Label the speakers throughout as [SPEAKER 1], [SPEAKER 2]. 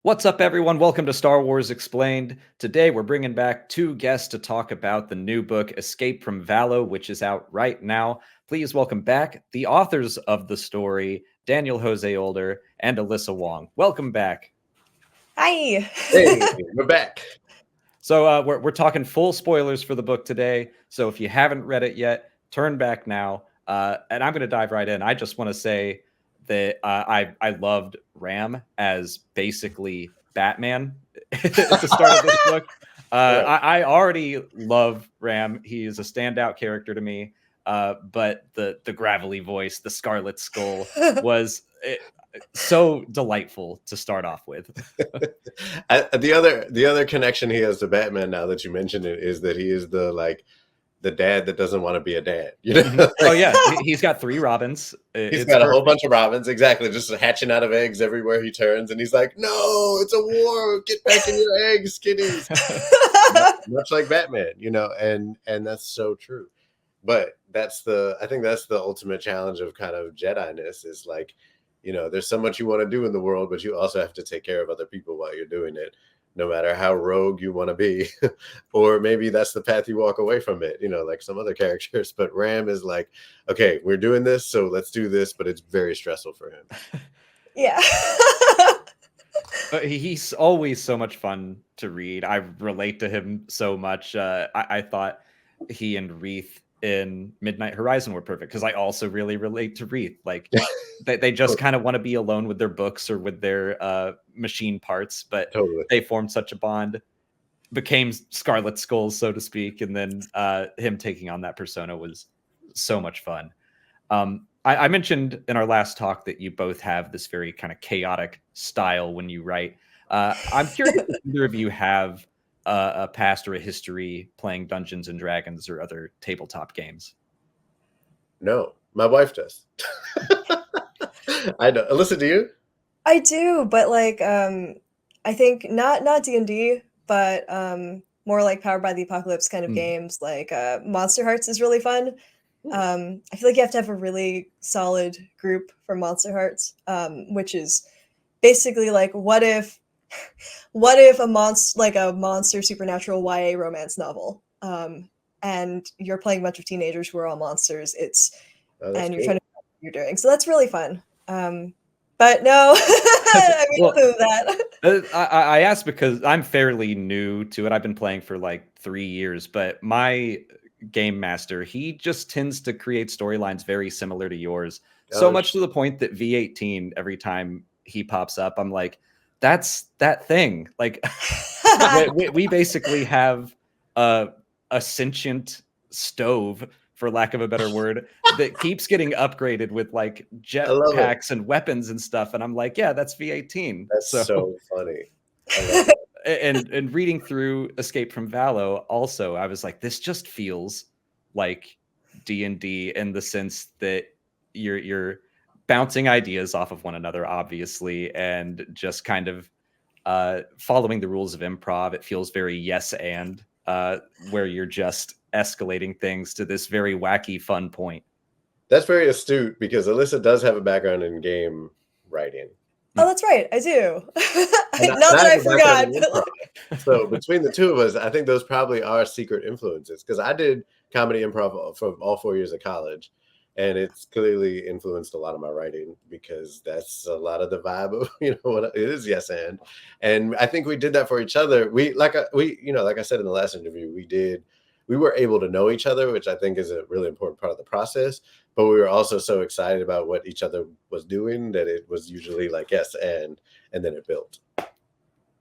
[SPEAKER 1] What's up, everyone? Welcome to Star Wars Explained. Today, we're bringing back two guests to talk about the new book, Escape from Valo, which is out right now. Please welcome back the authors of the story, Daniel Jose Older and Alyssa Wong. Welcome back.
[SPEAKER 2] Hi.
[SPEAKER 3] Hey, we're back.
[SPEAKER 1] So we're talking full spoilers for the book today. So if you haven't read it yet, turn back now. And I'm going to dive right in. I just want to say that I loved Ram as basically Batman at the start of this book. I already love Ram. He is a standout character to me. But the gravelly voice, the Scarlet Skull, was so delightful to start off with.
[SPEAKER 3] The other connection he has to Batman, now that you mention it, is that he is the dad that doesn't want to be a dad. You know?
[SPEAKER 1] Oh yeah, he's got 3 Robins.
[SPEAKER 3] He's got a whole bunch of Robins, exactly, just hatching out of eggs everywhere he turns, and he's like, "No, it's a war! Get back in your eggs, kiddies!" much like Batman, and that's so true. But I think that's the ultimate challenge of kind of Jedi-ness is like, there's so much you want to do in the world, but you also have to take care of other people while you're doing it, no matter how rogue you want to be. Or maybe that's the path you walk away from it, like some other characters. But Ram is like, okay, we're doing this, so let's do this, but it's very stressful for him.
[SPEAKER 2] Yeah.
[SPEAKER 1] But he's always so much fun to read. I relate to him so much. I thought he and Wreath in Midnight Horizon were perfect because I also really relate to Wreath. Like they just kind of want to be alone with their books or with their machine parts, but
[SPEAKER 3] Totally.
[SPEAKER 1] they formed such a bond, became Scarlet Skulls, so to speak, and then him taking on that persona was so much fun. I mentioned in our last talk that you both have this very kind of chaotic style when you write. I'm curious if either of you have a past or a history playing Dungeons and Dragons or other tabletop games.
[SPEAKER 3] No, my wife does. I know. Alyssa, do you?
[SPEAKER 2] I do, but I think not D&D, but more like Powered by the Apocalypse kind of games. Like Monster Hearts is really fun. I feel like you have to have a really solid group for Monster Hearts, which is basically like what if a monster supernatural YA romance novel, and you're playing a bunch of teenagers who are all monsters. And you're trying to figure out what you're doing. So that's really fun. But no, I mean,
[SPEAKER 1] Well,
[SPEAKER 2] that.
[SPEAKER 1] I asked because I'm fairly new to it. I've been playing for like 3 years, but my game master, he just tends to create storylines very similar to yours. So much to the point that V18, every time he pops up, I'm like, that's that thing. Like we basically have a sentient stove, for lack of a better word, that keeps getting upgraded with like jetpacks and weapons and stuff. And I'm like, yeah, that's V18.
[SPEAKER 3] That's so funny.
[SPEAKER 1] And reading through Escape from Valo, also, I was like, this just feels like D&D in the sense that you're bouncing ideas off of one another, obviously, and just kind of following the rules of improv. It feels very yes and where you're just escalating things to this very wacky, fun point.
[SPEAKER 3] That's very astute because Alyssa does have a background in game writing.
[SPEAKER 2] Oh, that's right. I do. Not that I forgot.
[SPEAKER 3] So between the two of us, I think those probably are secret influences because I did comedy improv for all 4 years of college. And it's clearly influenced a lot of my writing because that's a lot of the vibe of, what it is. Yes. And I think we did that for each other. Like I said in the last interview, we were able to know each other, which I think is a really important part of the process. But we were also so excited about what each other was doing that it was usually like, yes. And then it built.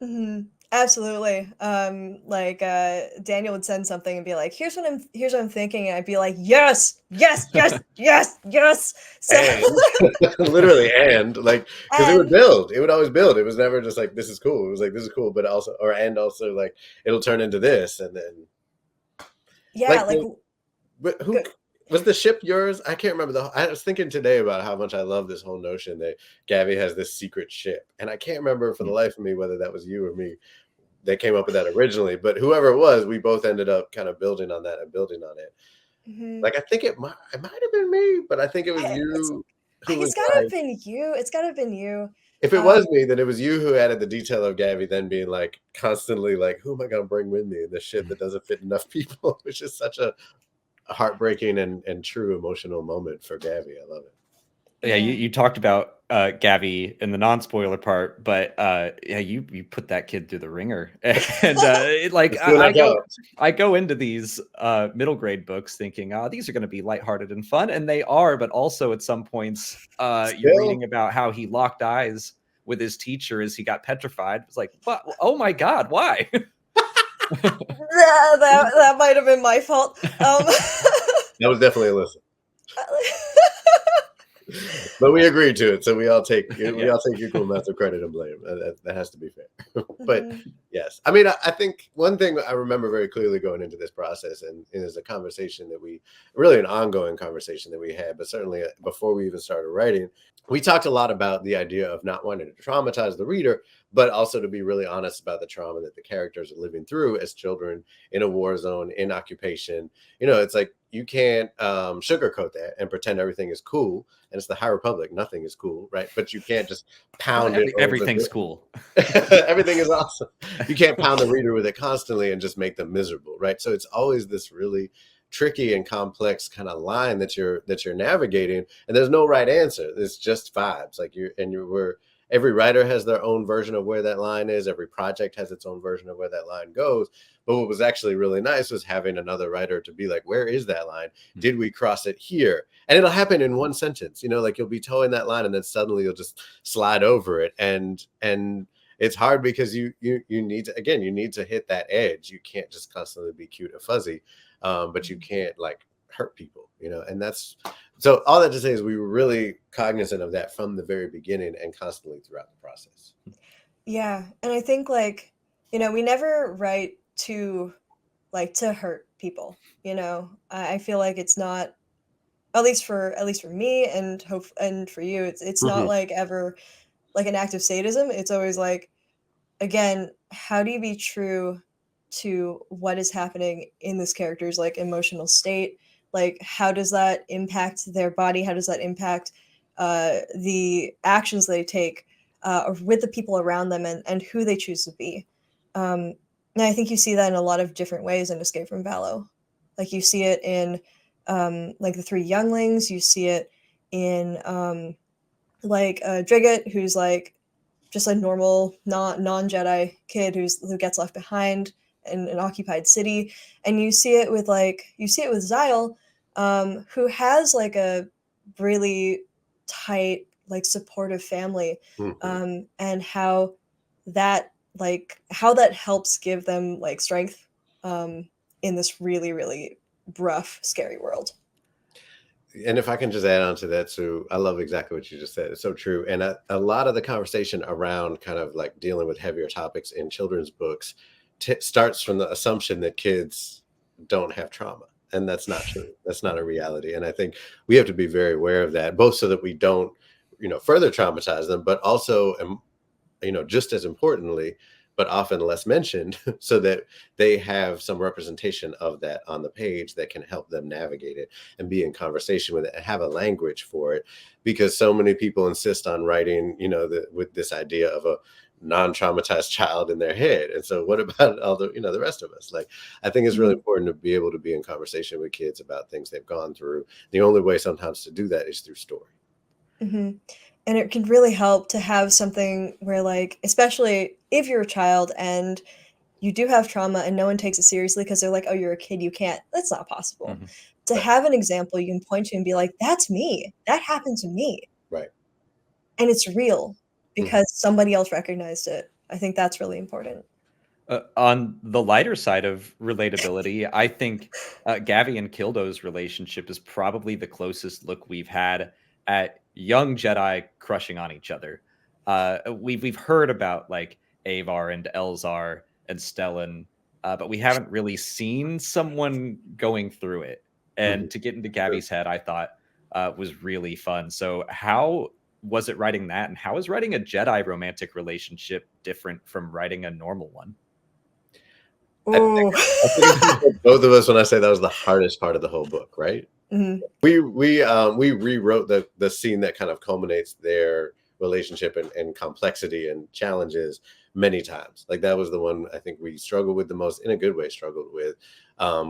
[SPEAKER 2] Mm-hmm. Absolutely. Daniel would send something and be like, here's what I'm thinking. And I'd be like, yes. So
[SPEAKER 3] literally, because it would build. It would always build. It was never just like, this is cool. It was like, this is cool, but also like it'll turn into this. And then.
[SPEAKER 2] Yeah.
[SPEAKER 3] But who was the ship yours? I can't remember. I was thinking today about how much I love this whole notion that Gavi has this secret ship. And I can't remember for the life of me whether that was you or me that came up with that originally. But whoever it was, we both ended up kind of building on that and building on it. Mm-hmm. Like, I think it might have been me, but I think it was you.
[SPEAKER 2] It's got to have been you. It's got to have been you.
[SPEAKER 3] If it was me, then it was you who added the detail of Gabby then being like constantly like, who am I gonna bring with me? The shit that doesn't fit enough people, which is such a heartbreaking and true emotional moment for Gabby. I love it.
[SPEAKER 1] Yeah, you talked about Gabby in the non-spoiler part, but yeah, you put that kid through the ringer, and I go into these middle grade books thinking, these are going to be lighthearted and fun, and they are, but also at some points, you're reading about how he locked eyes with his teacher as he got petrified. It's like, what? Oh my God, why?
[SPEAKER 2] that might have been my fault.
[SPEAKER 3] That was definitely Alyssa. But we agreed to it, so we all take equal amounts of credit and blame. That has to be fair. But yes, I mean, I think one thing I remember very clearly going into this process, and is a conversation that really an ongoing conversation that we had, but certainly before we even started writing, we talked a lot about the idea of not wanting to traumatize the reader, but also to be really honest about the trauma that the characters are living through as children in a war zone, in occupation. It's like you can't sugarcoat that and pretend everything is cool. And it's the High Republic. Nothing is cool, right? But you can't just pound it.
[SPEAKER 1] Everything's cool.
[SPEAKER 3] Everything is awesome. You can't pound the reader with it constantly and just make them miserable, right? So it's always this really tricky and complex kind of line that you're navigating, and there's no right answer. It's just vibes. Like every writer has their own version of where that line is. Every project has its own version of where that line goes. But what was actually really nice was having another writer to be like, where is that line? Did we cross it here? And it'll happen in one sentence, like you'll be towing that line and then suddenly you'll just slide over it. And it's hard because you need to hit that edge. You can't just constantly be cute or fuzzy, but you can't like hurt people, and that's, so all that to say is we were really cognizant of that from the very beginning and constantly throughout the process.
[SPEAKER 2] Yeah. And I think we never write to hurt people, I feel like it's not, at least for me and for you, it's not like ever like an act of sadism. It's always like, again, how do you be true to what is happening in this character's like emotional state? Like, how does that impact their body? How does that impact the actions they take with the people around them and who they choose to be? And I think you see that in a lot of different ways in Escape from Valo. Like you see it in like the three younglings. You see it in Drigget, who's like just a normal non-Jedi kid who gets left behind in an occupied city. And you see it with Xyle, who has like a really tight, like supportive family, and how that helps give them like strength in this really, really rough, scary world.
[SPEAKER 3] And if I can just add on to that, Sue, I love exactly what you just said. It's so true. And a lot of the conversation around kind of like dealing with heavier topics in children's books starts from the assumption that kids don't have trauma. And that's not true. That's not a reality. And I think we have to be very aware of that, both so that we don't, further traumatize them, but also, just as importantly, but often less mentioned, so that they have some representation of that on the page that can help them navigate it and be in conversation with it and have a language for it. Because so many people insist on writing, with this idea of a non-traumatized child in their head. And so what about all the, the rest of us? Like, I think it's really important to be able to be in conversation with kids about things they've gone through. The only way sometimes to do that is through story.
[SPEAKER 2] Mm-hmm. And it can really help to have something where, like, especially if you're a child and you do have trauma and no one takes it seriously because they're like, oh, you're a kid, you can't, that's not possible. Mm-hmm. To have an example you can point to and be like, that's me, that happened to me.
[SPEAKER 3] Right.
[SPEAKER 2] And it's real because somebody else recognized it. I think that's really important.
[SPEAKER 1] On the lighter side of relatability, I think Gavi and Kildo's relationship is probably the closest look we've had at young Jedi crushing on each other. We've heard about like Avar and Elzar and Stellan, but we haven't really seen someone going through it. And to get into Gavi's head, I thought was really fun. So how was it writing that? And how is writing a Jedi romantic relationship different from writing a normal one?
[SPEAKER 3] I think both of us, when I say that was the hardest part of the whole book, right? Mm-hmm. We rewrote the scene that kind of culminates their relationship and complexity and challenges many times. Like that was the one I think we struggled with the most, in a good way struggled with.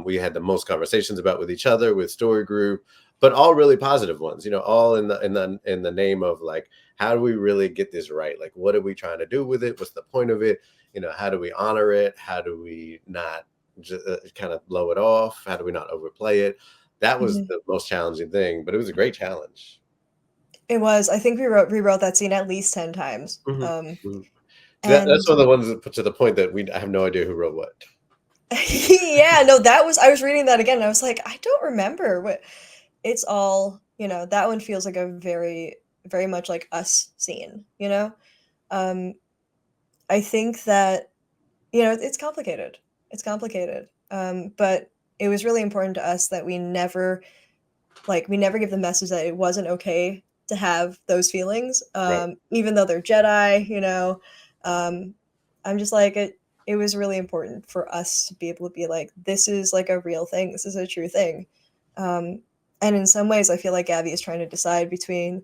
[SPEAKER 3] We had the most conversations about with each other, with story group, but all really positive ones, you know, all in the name of like, how do we really get this right? Like, what are we trying to do with it? What's the point of it? You know, how do we honor it? How do we not just kind of blow it off? How do we not overplay it? That was the most challenging thing, but it was a great challenge.
[SPEAKER 2] It was. I think we rewrote that scene at least 10 times.
[SPEAKER 3] That's one of the ones that put to the point that I have no idea who wrote what.
[SPEAKER 2] Yeah, no, I was reading that again and I was like, I don't remember what it's all, you know, that one feels like a very, very much like us scene, you know? I think that, you know, it's complicated. It's complicated. But it was really important to us that we never give the message that it wasn't okay to have those feelings,
[SPEAKER 3] Right.
[SPEAKER 2] even though they're Jedi, you know. I'm just like, it was really important for us to be able to be like, this is like a real thing. This is a true thing. And in some ways, I feel like Gabby is trying to decide between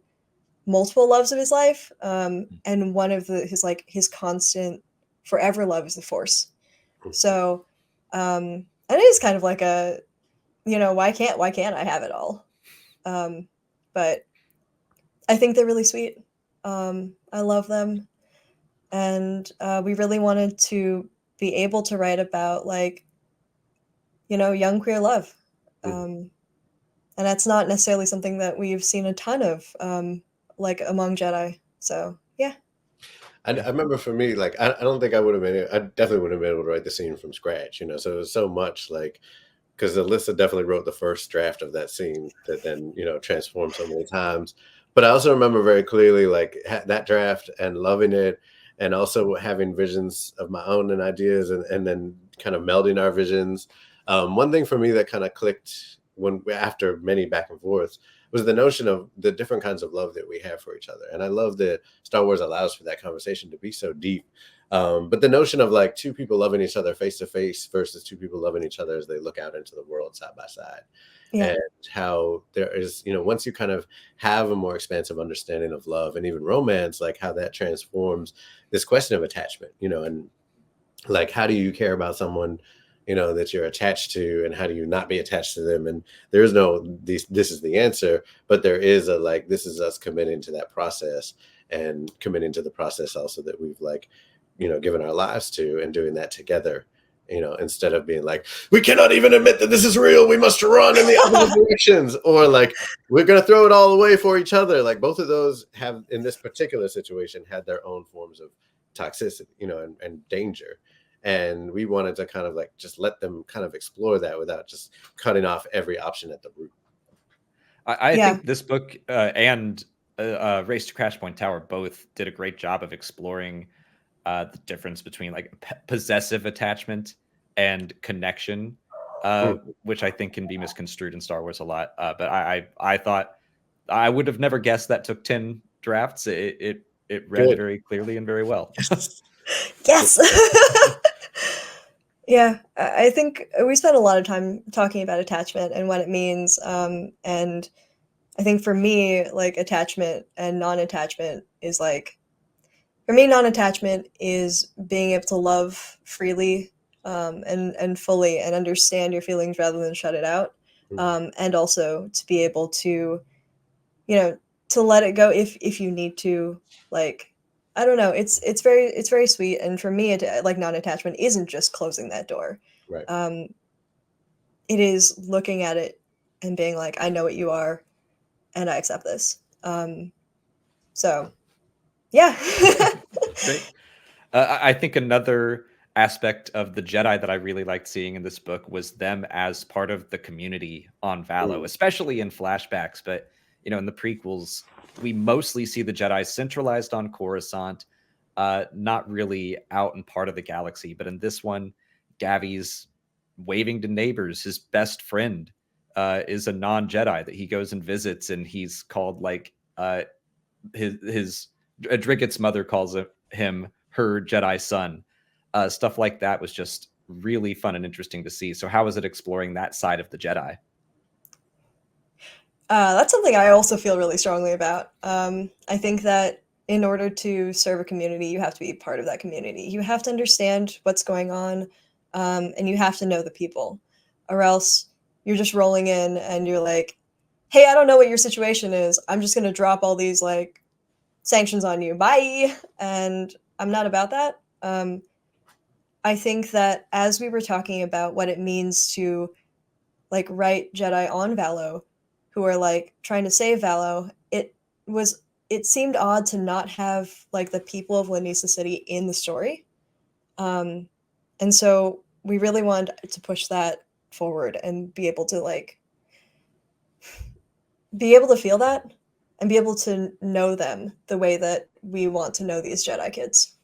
[SPEAKER 2] multiple loves of his life, and one of his constant forever love is the Force. So, and it is kind of like a, you know, why can't I have it all? But I think they're really sweet. I love them, and we really wanted to be able to write about, like, you know, young queer love, and that's not necessarily something that we've seen a ton of, like among Jedi. So yeah.
[SPEAKER 3] I remember for me, like, I don't think I would have been, I definitely wouldn't have been able to write the scene from scratch, you know, so it was so much like, because Alyssa definitely wrote the first draft of that scene that then, you know, transformed so many times. But I also remember very clearly, like, that draft and loving it, and also having visions of my own and ideas, and then kind of melding our visions. One thing for me that kind of clicked after many back and forths was the notion of the different kinds of love that we have for each other. And I love that Star Wars allows for that conversation to be so deep. But the notion of like two people loving each other face to face versus two people loving each other as they look out into the world side by side.
[SPEAKER 2] Yeah.
[SPEAKER 3] And how there is, you know, once you kind of have a more expansive understanding of love and even romance, like how that transforms this question of attachment, you know, and like, how do you care about someone, you know, that you're attached to, and how do you not be attached to them? And there's no, this is the answer, but there is a, like, this is us committing to that process, and committing to the process also that we've, like, you know, given our lives to, and doing that together, you know, instead of being like, we cannot even admit that this is real, we must run in the opposite directions, or like, we're going to throw it all away for each other. Like, both of those have, in this particular situation, had their own forms of toxicity, you know, and danger. And we wanted to kind of like just let them kind of explore that without just cutting off every option at the root.
[SPEAKER 1] I think this book and Race to Crash Point Tower both did a great job of exploring the difference between like possessive attachment and connection, which I think can be misconstrued in Star Wars a lot. But I thought, I would have never guessed that took 10 drafts. It read very clearly and very well.
[SPEAKER 2] Yes. Yeah, I think we spent a lot of time talking about attachment and what it means. And I think for me, like, attachment and non-attachment is like, for me, non-attachment is being able to love freely, and fully, and understand your feelings rather than shut it out. And also to be able to, you know, to let it go if you need to, like, I don't know. It's very sweet, and for me, like, non-attachment isn't just closing that door.
[SPEAKER 3] Right.
[SPEAKER 2] It is looking at it and being like, I know what you are, and I accept this. So, yeah.
[SPEAKER 1] Great. I think another aspect of the Jedi that I really liked seeing in this book was them as part of the community on Valo, especially in flashbacks. But, you know, in the prequels, we mostly see the Jedi centralized on Coruscant, not really out and part of the galaxy. But in this one, Gavi's waving to neighbors. His best friend is a non-Jedi that he goes and visits, and he's called, like, his Driggett's mother calls him her Jedi son. Stuff like that was just really fun and interesting to see. So how was it exploring that side of the Jedi?
[SPEAKER 2] That's something I also feel really strongly about. I think that in order to serve a community, you have to be part of that community. You have to understand what's going on, and you have to know the people, or else you're just rolling in and you're like, hey, I don't know what your situation is. I'm just going to drop all these like sanctions on you. Bye. And I'm not about that. I think that as we were talking about what it means to like write Jedi on Valo who are like trying to save Valo, it seemed odd to not have like the people of Lanisa City in the story. And so we really wanted to push that forward and be able to like be able to feel that and be able to know them the way that we want to know these Jedi kids.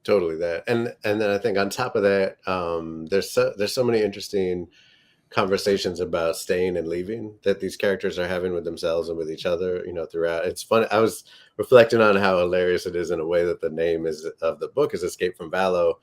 [SPEAKER 3] Totally that. And then I think on top of that, there's so many interesting conversations about staying and leaving that these characters are having with themselves and with each other, you know, throughout. It's fun. I was reflecting on how hilarious it is in a way that the name is of the book is Escape from Valo.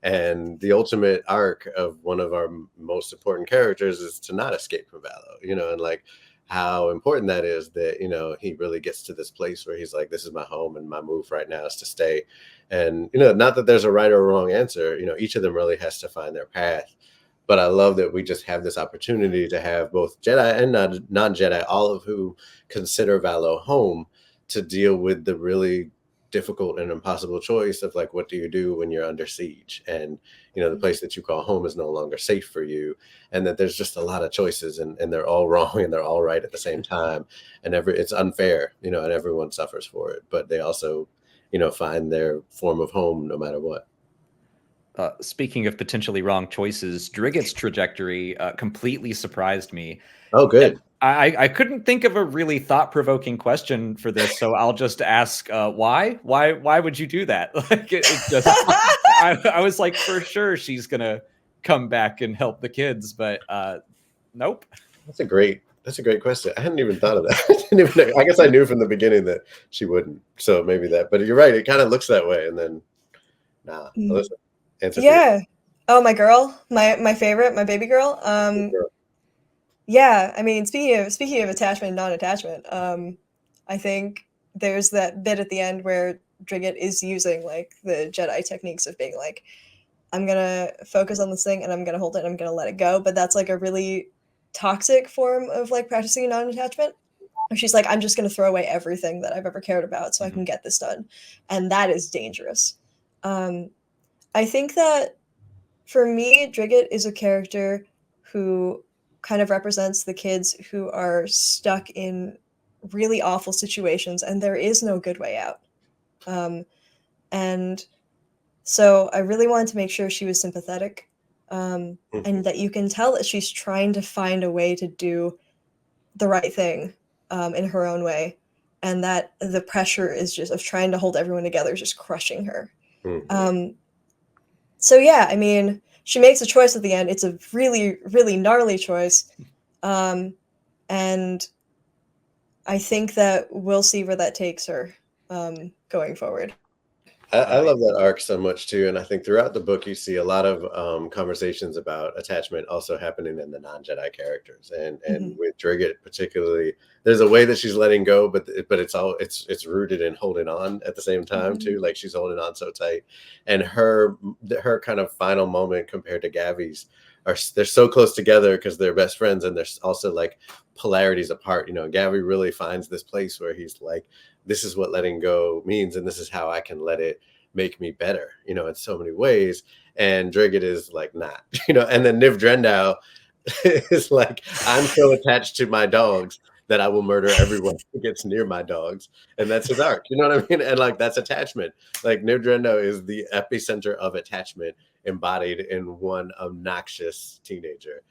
[SPEAKER 3] And the ultimate arc of one of our most important characters is to not escape from Valo, you know, and like how important that is that, you know, he really gets to this place where he's like, this is my home and my move right now is to stay. And, you know, not that there's a right or wrong answer, you know, each of them really has to find their path. But I love that we just have this opportunity to have both Jedi and non-Jedi, all of who consider Valo home, to deal with the really difficult and impossible choice of like, what do you do when you're under siege? And, you know, the place that you call home is no longer safe for you. And that there's just a lot of choices and they're all wrong and they're all right at the same time. And it's unfair, you know, and everyone suffers for it. But they also, you know, find their form of home no matter what.
[SPEAKER 1] Speaking of potentially wrong choices, Driggett's trajectory completely surprised me.
[SPEAKER 3] Oh, good.
[SPEAKER 1] I couldn't think of a really thought-provoking question for this, so I'll just ask why? Why would you do that? Like it just, I was like, for sure she's gonna come back and help the kids, but nope.
[SPEAKER 3] That's a great question. I hadn't even thought of that. I guess I knew from the beginning that she wouldn't. So maybe that. But you're right. It kind of looks that way, and then Alyssa.
[SPEAKER 2] Yeah. Oh, my girl, my favorite, my baby girl. Yeah. I mean, speaking of attachment and non-attachment, I think there's that bit at the end where Driggett is using like the Jedi techniques of being like, I'm gonna focus on this thing and I'm gonna hold it and I'm gonna let it go. But that's like a really toxic form of like practicing non-attachment. She's like, I'm just gonna throw away everything that I've ever cared about so I can get this done, and that is dangerous. I think that for me, Driggett is a character who kind of represents the kids who are stuck in really awful situations and there is no good way out. And so I really wanted to make sure she was sympathetic, and that you can tell that she's trying to find a way to do the right thing in her own way, and that the pressure is just of trying to hold everyone together is just crushing her. So yeah, I mean, she makes a choice at the end. It's a really, really gnarly choice. And I think that we'll see where that takes her going forward.
[SPEAKER 3] I love that arc so much too. And I think throughout the book, you see a lot of conversations about attachment also happening in the non-Jedi characters. And with Driggett particularly, there's a way that she's letting go, but it's rooted in holding on at the same time too. Like she's holding on so tight. And her kind of final moment compared to Gavi's they're so close together because they're best friends, and there's also like polarities apart. You know, Gavi really finds this place where he's like, this is what letting go means, and this is how I can let it make me better, you know, in so many ways. And Driggett is like, not, you know, and then Niv Drendow is like, I'm so attached to my dogs that I will murder everyone who gets near my dogs. And that's his arc, you know what I mean? And like, that's attachment. Like Niv Drendow is the epicenter of attachment embodied in one obnoxious teenager.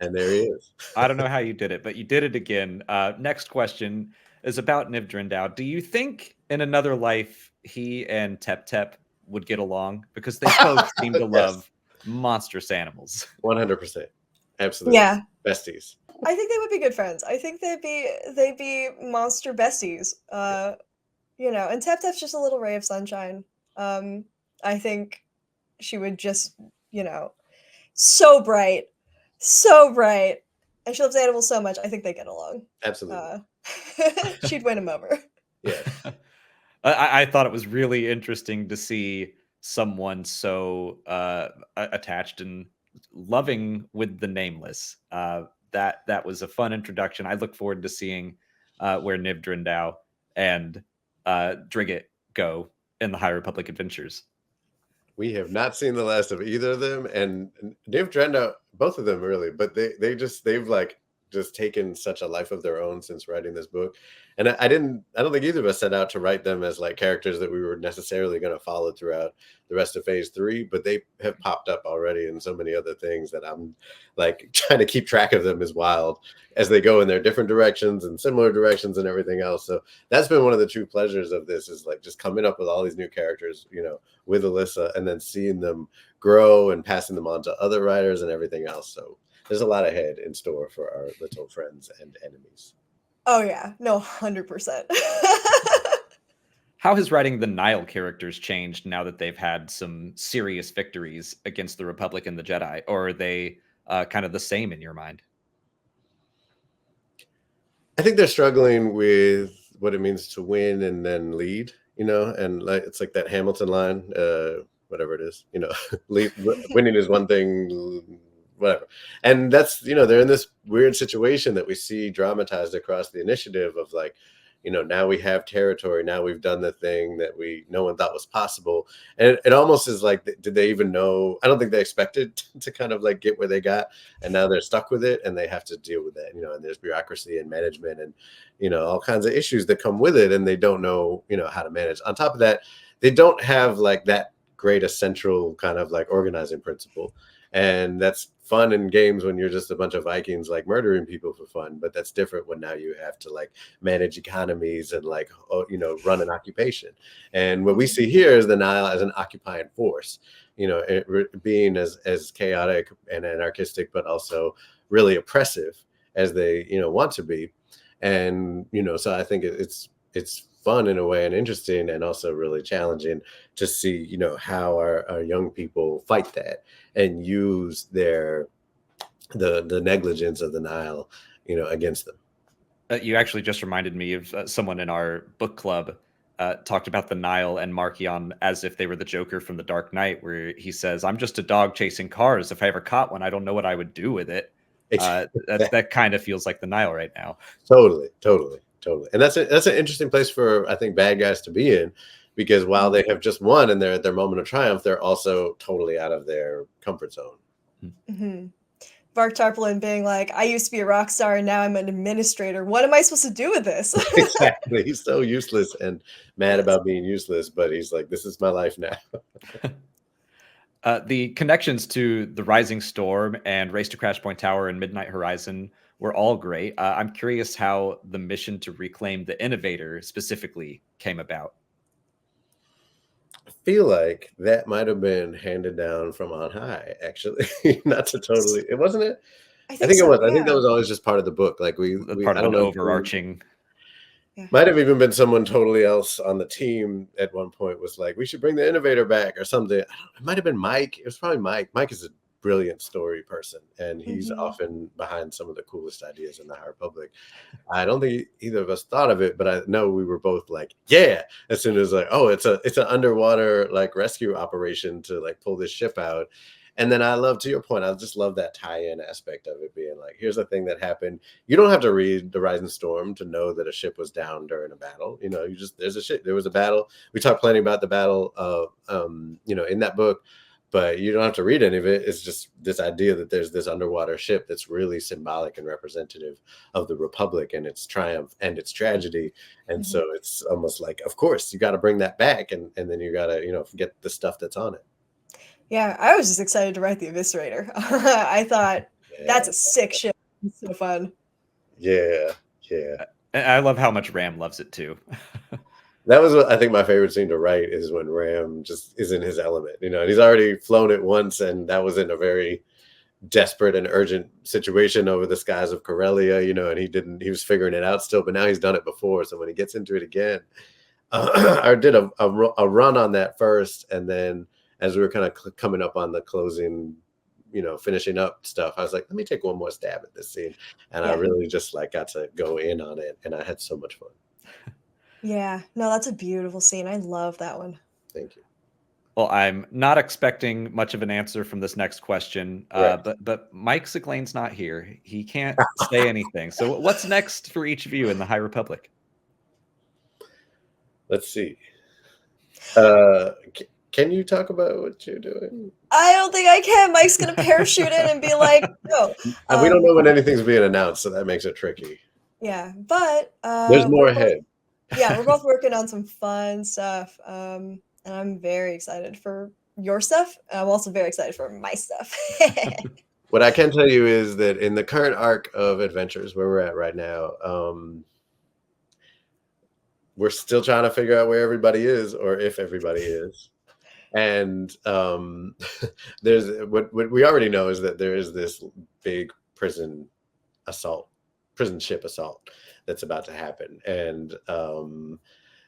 [SPEAKER 3] And there he is.
[SPEAKER 1] I don't know how you did it, but you did it again. Next question is about Niv Drendow. Do you think in another life he and Tep Tep would get along? Because they both seem to love monstrous animals.
[SPEAKER 3] 100%. Absolutely. Yeah. Besties.
[SPEAKER 2] I think they would be good friends. I think they'd be monster besties. You know, and Tep Tep's just a little ray of sunshine. I think she would just, you know, so bright, and she loves animals so much. I think they get along.
[SPEAKER 3] Absolutely.
[SPEAKER 2] She'd win him over.
[SPEAKER 3] Yeah.
[SPEAKER 1] I thought it was really interesting to see someone so attached and loving with the nameless. That was a fun introduction. I look forward to seeing where Niv Drindau and Drigget go in the High Republic adventures.
[SPEAKER 3] We have not seen the last of either of them, and Dave Drenda, both of them really, but they've like just taken such a life of their own since writing this book. And I don't think either of us set out to write them as like characters that we were necessarily going to follow throughout the rest of phase 3, but they have popped up already in so many other things that I'm like trying to keep track of them as wild as they go in their different directions and similar directions and everything else. So that's been one of the true pleasures of this, is like just coming up with all these new characters, with Alyssa, and then seeing them grow and passing them on to other writers and everything else. So there's a lot ahead in store for our little friends and enemies.
[SPEAKER 2] Oh yeah, no, 100%.
[SPEAKER 1] How has writing the Nile characters changed now that they've had some serious victories against the Republic and the Jedi? Or are they kind of the same in your mind?
[SPEAKER 3] I think they're struggling with what it means to win and then lead, and like it's like that Hamilton line, whatever it is, winning is one thing, whatever. And that's, they're in this weird situation that we see dramatized across the initiative of like, now we have territory, now we've done the thing that no one thought was possible. And it almost is like, did they even know? I don't think they expected to kind of like get where they got, and now they're stuck with it and they have to deal with it, and there's bureaucracy and management and, all kinds of issues that come with it, and they don't know, how to manage. On top of that, they don't have like that great a central kind of like organizing principle. And that's fun in games when you're just a bunch of Vikings like murdering people for fun, but that's different when now you have to like manage economies and like run an occupation. And what we see here is the Nile as an occupying force, being as chaotic and anarchistic, but also really oppressive as they want to be. And so I think it's fun in a way and interesting, and also really challenging to see how our young people fight that and use the negligence of the Nile against them.
[SPEAKER 1] You actually just reminded me of someone in our book club talked about the Nile and Markion as if they were the Joker from The Dark Knight, where he says, "I'm just a dog chasing cars. If I ever caught one, I don't know what I would do with it." That kind of feels like the Nile right now.
[SPEAKER 3] Totally. And that's an interesting place for, I think, bad guys to be in, because while they have just won and they're at their moment of triumph, they're also totally out of their comfort zone.
[SPEAKER 2] Mm-hmm. Vark Tarpaulin being like, I used to be a rock star and now I'm an administrator. What am I supposed to do with this?
[SPEAKER 3] Exactly. He's so useless and mad about being useless, but he's like, this is my life now.
[SPEAKER 1] The connections to The Rising Storm and Race to Crash Point Tower and Midnight Horizon were all great. I'm curious how the mission to reclaim the Innovator specifically came about.
[SPEAKER 3] I feel like that might have been handed down from on high, actually. Not to totally, it wasn't it? I think it was. Yeah. I think that was always just part of the book. Like
[SPEAKER 1] part of an overarching.
[SPEAKER 3] Might have even been someone totally else on the team at one point was like, we should bring the Innovator back or something. It might have been Mike. It was probably Mike. Mike is a brilliant story person, and he's often behind some of the coolest ideas in the High Republic. I don't think either of us thought of it, but I know we were both like, yeah, as soon as like, oh, it's an underwater like rescue operation to like pull this ship out. And then I love, to your point, I just love that tie-in aspect of it being like, here's the thing that happened. You don't have to read The Rising Storm to know that a ship was down during a battle. There's a ship. There was a battle. We talked plenty about the battle in that book, but you don't have to read any of it. It's just this idea that there's this underwater ship that's really symbolic and representative of the Republic and its triumph and its tragedy. And so it's almost like, of course, you got to bring that back, and then you got to, get the stuff that's on it.
[SPEAKER 2] Yeah, I was just excited to write the Eviscerator. I thought that's a sick ship. It's so fun.
[SPEAKER 3] Yeah.
[SPEAKER 1] I love how much Ram loves it too.
[SPEAKER 3] That was what I think my favorite scene to write is when Ram just is in his element, and he's already flown it once, and that was in a very desperate and urgent situation over the skies of Corellia, and he was figuring it out still, but now he's done it before. So when he gets into it again, I did a run on that first, and then as we were kind of coming up on the closing, finishing up stuff, I was like, let me take one more stab at this scene. And I really just like got to go in on it, and I had so much fun.
[SPEAKER 2] Yeah, no, that's a beautiful scene. I love that one.
[SPEAKER 3] Thank you.
[SPEAKER 1] Well, I'm not expecting much of an answer from this next question,
[SPEAKER 3] Right.
[SPEAKER 1] but Mike Siglane's not here. He can't say anything. So what's next for each of you in the High Republic?
[SPEAKER 3] Let's see. Can you talk about what you're doing?
[SPEAKER 2] I don't think I can. Mike's gonna parachute in and be like, no.
[SPEAKER 3] We don't know when anything's being announced, so that makes it tricky.
[SPEAKER 2] Yeah, but
[SPEAKER 3] There's more ahead.
[SPEAKER 2] Yeah, we're both working on some fun stuff. And I'm very excited for your stuff. I'm also very excited for my stuff.
[SPEAKER 3] What I can tell you is that in the current arc of adventures where we're at right now, we're still trying to figure out where everybody is or if everybody is. And there's what we already know is that there is this big prison ship assault that's about to happen. And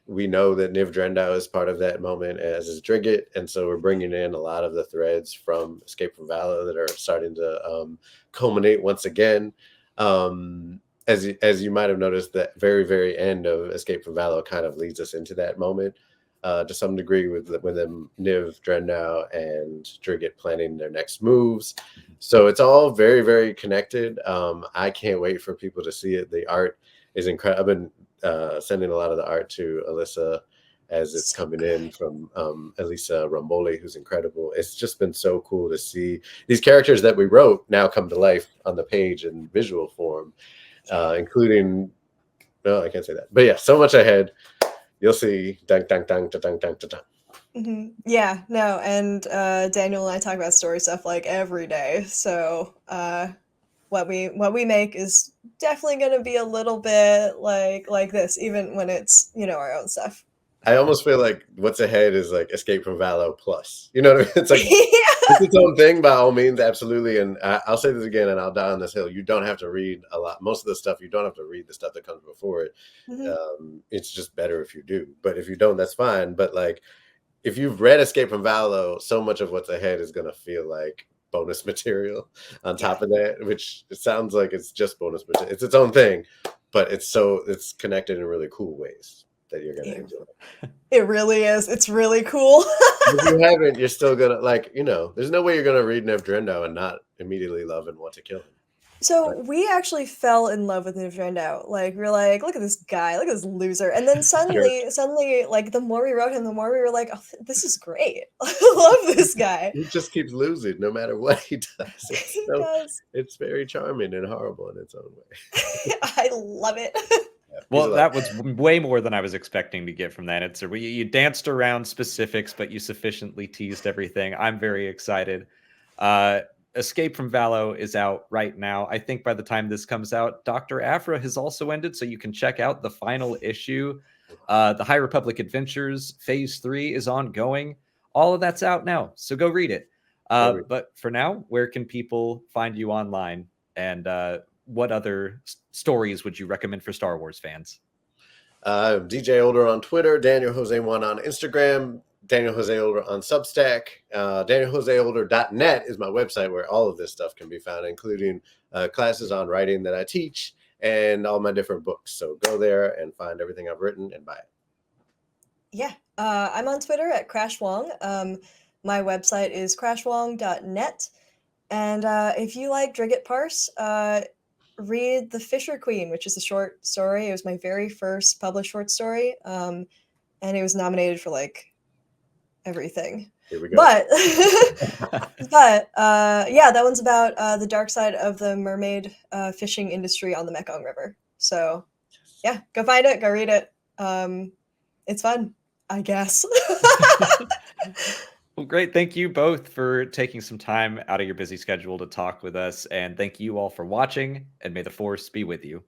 [SPEAKER 3] we know that Niv Drendow is part of that moment, as is Drigget. And so we're bringing in a lot of the threads from Escape from Valo that are starting to culminate once again. As you might have noticed, that very, very end of Escape from Valo kind of leads us into that moment to some degree with them, Niv, Drendow, and Drigget planning their next moves. So it's all very, very connected. I can't wait for people to see it. The art is incredible. I've been sending a lot of the art to Alyssa as it's coming in from Alyssa Ramboli, who's incredible. It's just been so cool to see these characters that we wrote now come to life on the page in visual form, including, no, I can't say that. But yeah, so much ahead. You'll see. Dun, dun, dun, dun, dun, dun, dun.
[SPEAKER 2] Mm-hmm. Yeah, no, and Daniel and I talk about story stuff like every day. So what we make is definitely going to be a little bit like this, even when it's, you know, our own stuff.
[SPEAKER 3] I almost feel like what's ahead is like Escape from Valo plus. You know what I mean? It's like it's its own thing by all means, absolutely. And I'll say this again, and I'll die on this hill. You don't have to read a lot. Most of the stuff, you don't have to read the stuff that comes before it.
[SPEAKER 2] Mm-hmm.
[SPEAKER 3] It's just better if you do. But if you don't, that's fine. But like, if you've read Escape from Valo, so much of what's ahead is going to feel like bonus material on top of that, which it sounds like it's just bonus material. It's its own thing, but it's connected in really cool ways that you're going to enjoy.
[SPEAKER 2] It really is. It's really cool.
[SPEAKER 3] If you haven't, you're still going to, like, you know, there's no way you're going to read Niv Drendow and not immediately love and want to kill him.
[SPEAKER 2] So we actually fell in love with Niv Drendow. Like, we were like, look at this guy, look at this loser. And then suddenly, like, the more we wrote him, the more we were like, oh, this is great. I love this guy.
[SPEAKER 3] He just keeps losing no matter what he does. It's very charming and horrible in its own way.
[SPEAKER 2] I love it.
[SPEAKER 1] Well, that was way more than I was expecting to get from that answer. You danced around specifics, but you sufficiently teased everything. I'm very excited. Escape from Valo is out right now. I think by the time this comes out, Dr. Aphra has also ended, so you can check out the final issue. The High Republic Adventures Phase 3 is ongoing. All of that's out now, so go read it. But for now, where can people find you online? And what other stories would you recommend for Star Wars fans?
[SPEAKER 3] DJ Older on Twitter, Daniel Jose 1 on Instagram, Daniel Jose Older on Substack. DanielJoseOlder.net is my website where all of this stuff can be found, including classes on writing that I teach and all my different books. So go there and find everything I've written and buy it.
[SPEAKER 2] Yeah, I'm on Twitter at Crash Wong. My website is crashwong.net. And if you like Drigget Parse, read The Fisher Queen, which is a short story. It was my very first published short story. And it was nominated for like everything.
[SPEAKER 3] Here we go.
[SPEAKER 2] But yeah, that one's about the dark side of the mermaid fishing industry on the Mekong River. So yeah, go find it, go read it. It's fun, I guess.
[SPEAKER 1] Well, great. Thank you both for taking some time out of your busy schedule to talk with us. And thank you all for watching, and may the Force be with you.